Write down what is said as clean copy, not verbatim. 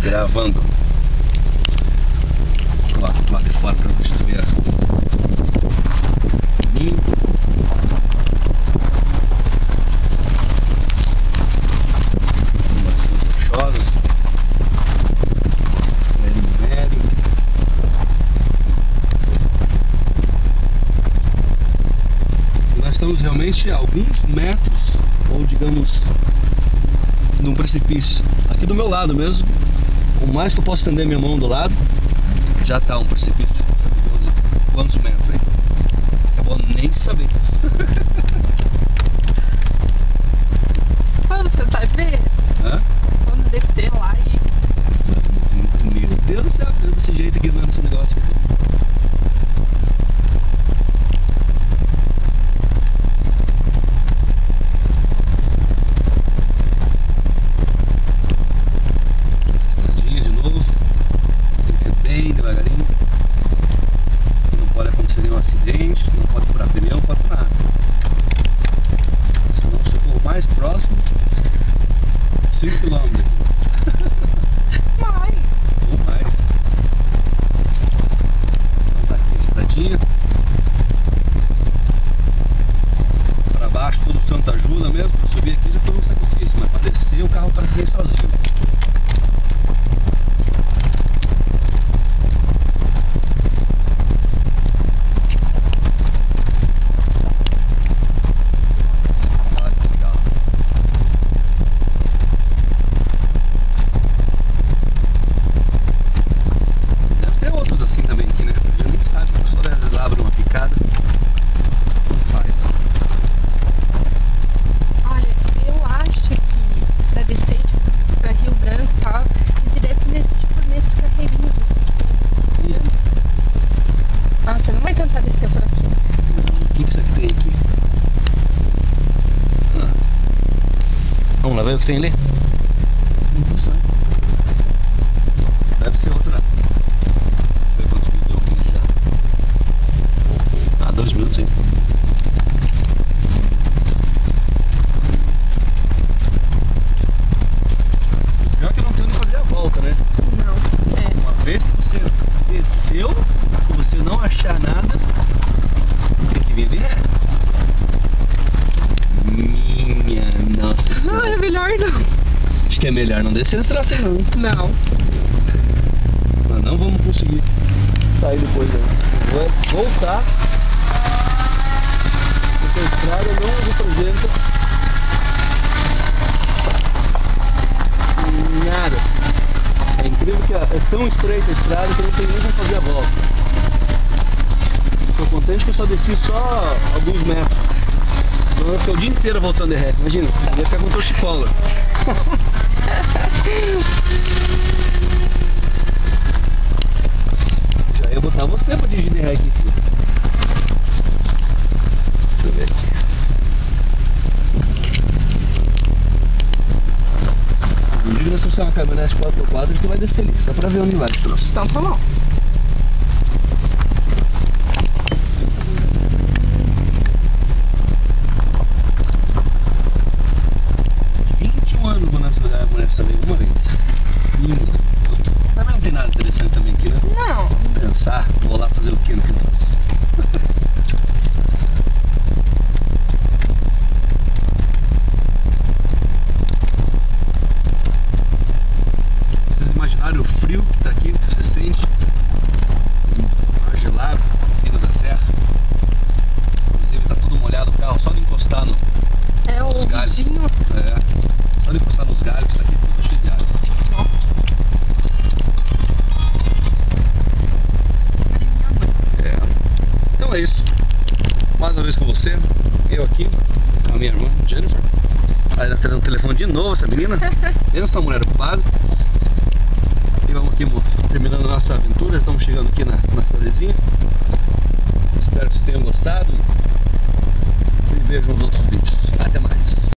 Gravando. Coloca pro lado de fora pra vocês verem. Umas rochosas. Estrelinho velho. E nós estamos realmente a alguns metros, ou digamos, num precipício. Aqui do meu lado mesmo. O mais que eu posso estender minha mão do lado, já tá um precipício. Sabe quantos metros aí? Eu vou nem saber. Vamos tentar ver? Hã? Vamos descer lá e... Meu Deus do céu, desse jeito guiando esse negócio aqui. Estradinha de novo. Tem que ser bem devagarinho. Não pode acontecer nenhum acidente, não pode furar pneu, não pode furar nada. Senão o socorro mais próximo, 5 km. Mais. Ou mais. Então tá aqui a estradinha. Pra baixo tudo Santa ajuda mesmo. Pra subir aqui já foi um sacrifício, mas pra descer o carro parece que vem sozinho. Olha que legal. Deve ter outros assim também aqui, né? A gente nem sabe, só às vezes abre uma picada e faz. Olha, eu acho que pra descer, tipo, pra Rio Branco e tal, a gente desce nesses carreirinhos assim. Ah, você não vai tentar descer por aqui. O que isso aqui tem aqui? Ah. Vamos lá ver o que tem ali? Não sei. Deve ser outra. Ver quantos minutos deu aqui já. Ah, 2 minutos aí. Pior que não tem onde fazer a volta, né? Não, é. Uma vez que você desceu, se você não achar nada, tem que vir ré. Minha nossa Não, senhora. é melhor não. Acho que é melhor não descer nesse traço aí não. Não. Mas não vamos conseguir sair depois aí. Vou voltar. Porque a estrada não representa nada. É incrível que é tão estreita a estrada que não tem nem como fazer a volta. Estou contente que eu só desci só alguns metros. Então eu fiquei o dia inteiro voltando de ré. Imagina, eu ia ficar com torcicola. Já ia botar você pra dirigir de ré aqui, filho. Deixa eu ver aqui. Diga se você é uma caminhonete 4x4, a gente vai descer ali, só pra ver onde vai esse troço. Então tá bom. Também uma vez. Também não tem nada interessante também aqui, né? Não. Pensar, vou lá fazer o que no que troço? Vocês imaginaram o frio que tá aqui, que você sente? Ar gelado, vindo da serra. Inclusive tá tudo molhado o carro, só de encostar no, É o galhos. vidinho. É, só de encostar nos galhos, tá aqui tudo cheio de água. É. Então é isso. Mais uma vez com você, eu aqui, com a minha irmã Jennifer. Aí ela tá tendo o telefone de novo, essa menina. Essa mulher ocupada. E vamos aqui terminando a nossa aventura. Estamos chegando aqui na cidadezinha. Espero que vocês tenham gostado. E vejam os outros vídeos. Até mais.